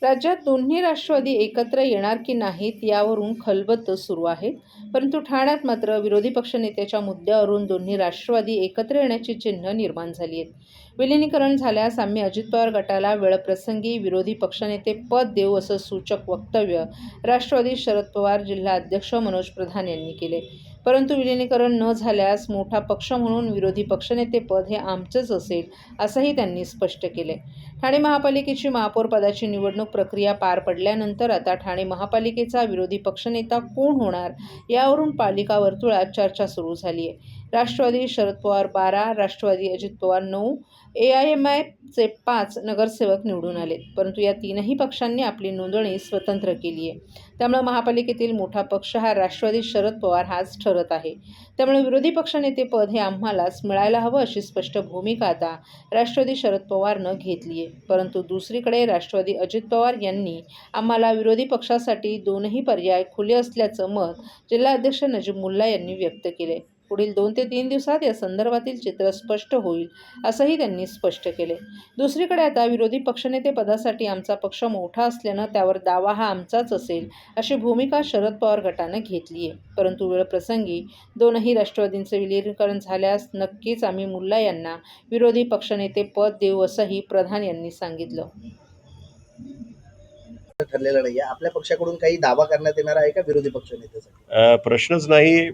राज्यात दोन्ही राष्ट्रवादी एकत्र येणार की नाहीत यावरून खलबत्ते सुरू आहेत. परंतु ठाण्यात मात्र विरोधी पक्षनेत्याच्या मुद्द्यावरून दोन्ही राष्ट्रवादी एकत्र येण्याची चिन्ह निर्माण झाली आहेत. विलिनीकरण झाल्यास आम्ही अजित पवार गटाला वेळप्रसंगी विरोधी पक्षनेते पद देऊ असं सूचक वक्तव्य राष्ट्रवादी शरद पवार जिल्हा अध्यक्ष मनोज प्रधान यांनी केले. परंतु विलिनीकरण न झाल्यास मोठा पक्ष म्हणून विरोधी पक्षनेते पद हे आमचंच असेल असंही त्यांनी स्पष्ट केले. ठाणे महापालिकेची महापौर पदाची निवडणूक प्रक्रिया पार पडल्यानंतर आता ठाणे महापालिकेचा विरोधी पक्षनेता कोण होणार यावरून पालिका वर्तुळात चर्चा सुरू झाली आहे. राष्ट्रवादी शरद पवार 12, राष्ट्रवादी अजित पवार 9, AIMIचे 5 नगरसेवक निवडून आलेत. परंतु या तीनही पक्षांनी आपली नोंदणी स्वतंत्र केली आहे. त्यामुळे महापालिकेतील मोठा पक्ष हा राष्ट्रवादी शरद पवार हाच ठरत आहे. त्यामुळे विरोधी पक्षनेते पद हे आम्हालाच मिळायला हवं अशी स्पष्ट भूमिका आता राष्ट्रवादी शरद पवारनं घेतली आहे. परंतु दुसरीकडे राष्ट्रवादी अजित पवार यांनी आम्हाला विरोधी पक्षासाठी दोनही पर्याय खुले असल्याचं मत जिल्हाध्यक्ष नजीब मुल्ला यांनी व्यक्त केले. पुढील 2 ते 3 दिवसात या संदर्भातील चित्र स्पष्ट होईल असंही त्यांनी स्पष्ट केले. दुसरीकडे आता विरोधी पक्षनेते पदासाठी आमचा पक्ष मोठा असल्यानं त्यावर दावा हा आमचाच असेल अशी भूमिका शरद पवार गटानं घेतली आहे. परंतु वेळप्रसंगी दोनही राष्ट्रवादींचे विलीनीकरण झाल्यास नक्कीच आम्ही मुल्ला यांना विरोधी पक्षनेते पद देऊ असंही प्रधान यांनी सांगितलं. ठरलेलं नाहीये. आपल्या पक्षाकडून काही दावा करण्यात येणार आहे का विरोधी पक्षनेत्यासाठी? प्रश्नच नाही.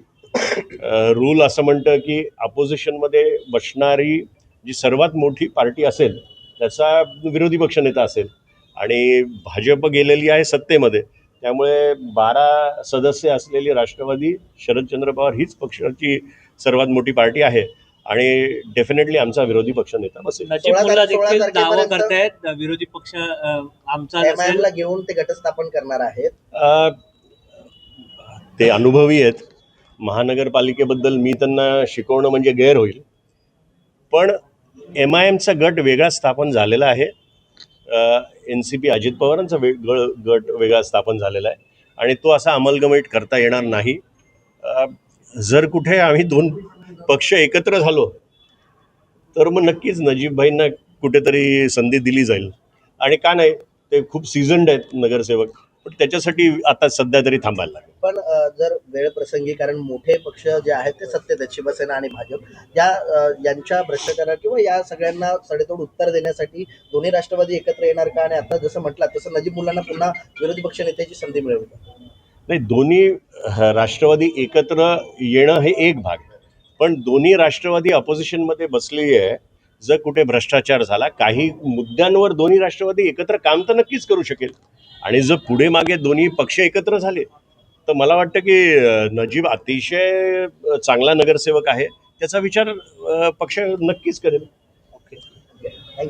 रूल असं म्हणतं की अपोजिशनमध्ये बसणारी जी सर्वात मोठी पार्टी असेल त्याचा विरोधी पक्षनेता असेल आणि भाजप गेलेली आहे सत्तेमध्ये. त्यामुळे 12 सदस्य असलेली राष्ट्रवादी शरदचंद्र पवार हीच पक्षाची सर्वात मोठी पार्टी आहे आणि डेफिनेटली आमचा विरोधी पक्षनेता बसेल. नजीब मुल्ला देखील दावा करतायत विरोधी पक्ष आमचा MIM घेऊन ते गटस्थापन करणार आहेत. ते अनुभवी आहेत. महानगरपालिकेबद्दल मी त्यांना शिकवणं म्हणजे गैर होईल. पण MIMचा गट वेगळा स्थापन झालेला आहे. NCP अजित पवारांचा गट वेगळा स्थापन झालेला आहे आणि तो असा अमलगमेट करता येणार नाही. जर कुठे आम्ही 2 पक्ष एकत्र झालो तर मग नक्कीच नजीबभाईंना कुठेतरी संधी दिली जाईल. आणि का नाही, ते खूप सीझन्ड आहेत नगरसेवक, पण त्याच्यासाठी आता सध्या तरी थांबायला लागेल. पण जर वेळ प्रसंगी, कारण मोठे पक्ष जे आहेत ते सत्तेत आहेत, शिवसेना आणि भाजप, यांच्या भ्रष्टाचारा किंवा या सगळ्यांना सडेतोड उत्तर देण्यासाठी दोन्ही राष्ट्रवादी एकत्र येणार का? आणि आता जसं म्हटलं तसं नजीब मुल्लांना पुन्हा विरोधी पक्षनेत्याची संधी मिळेल का? नाही, दोन्ही राष्ट्रवादी एकत्र येणं हे एक भाग, पण दोन्ही राष्ट्रवादी अपोजिशनमध्ये बसली आहे. जर कुठे भ्रष्टाचार झाला, काही मुद्द्यांवर दोन्ही राष्ट्रवादी एकत्र काम तर नक्कीच करू शकेल. आणि जर पुढे मागे दोन्ही पक्ष एकत्र झाले तर मला वाटतं की नजीब अतिशय चांगला नगरसेवक आहे, त्याचा विचार पक्ष नक्कीच करेल.